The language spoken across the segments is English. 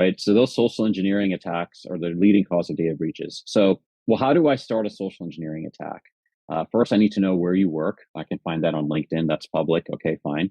right? So those social engineering attacks are the leading cause of data breaches. So, well, how do I start a social engineering attack? First, I need to know where you work. I can find that on LinkedIn. That's public. Okay, fine.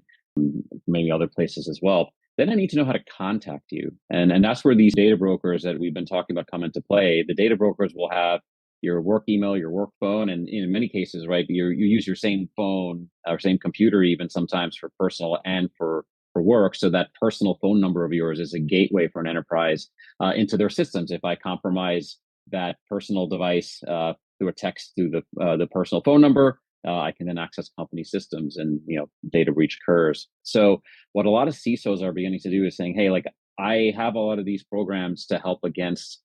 Maybe other places as well. Then I need to know how to contact you. And that's where these data brokers that we've been talking about come into play. The data brokers will have your work email, your work phone, and in many cases, right, you use your same phone or same computer even sometimes for personal and for work. So that personal phone number of yours is a gateway for an enterprise into their systems. If I compromise that personal device through a text through the personal phone number, I can then access company systems, and data breach occurs. So what a lot of CISOs are beginning to do is saying, hey, like I have a lot of these programs to help against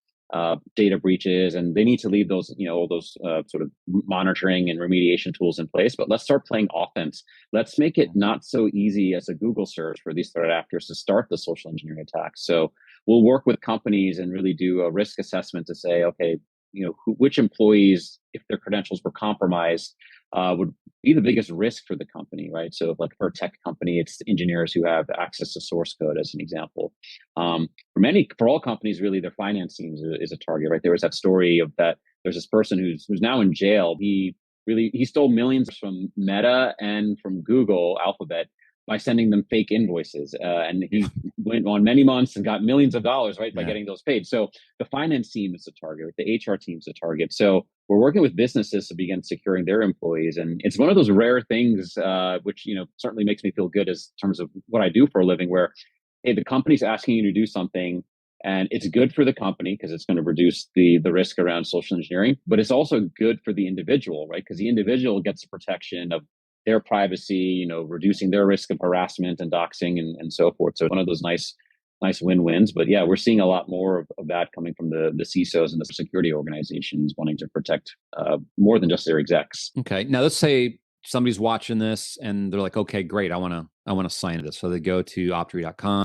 data breaches, and they need to leave those, all those sort of monitoring and remediation tools in place. But let's start playing offense. Let's make it not so easy as a Google search for these threat actors to start the social engineering attacks. So we'll work with companies and really do a risk assessment to say, okay, which employees, if their credentials were compromised, would be the biggest risk for the company, right? So, like for a tech company, it's engineers who have access to source code, as an example. For all companies, really, their finance teams is a target, right? There was that story of that. There's this person who's now in jail. He stole millions from Meta and from Google Alphabet by sending them fake invoices. And he went on many months and got millions of dollars, right, by getting those paid. So the finance team is a target, the HR team is a target. So we're working with businesses to begin securing their employees. And it's one of those rare things, which, certainly makes me feel good as terms of what I do for a living, where, hey, the company's asking you to do something, and it's good for the company because it's going to reduce the risk around social engineering, but it's also good for the individual, right? Because the individual gets the protection of their privacy, reducing their risk of harassment and doxing and so forth. So one of those nice win-wins. But yeah, we're seeing a lot more of that coming from the CISOs and the security organizations wanting to protect more than just their execs. Okay. Now let's say somebody's watching this and they're like, okay, great. I want to sign this. So they go to optery.com.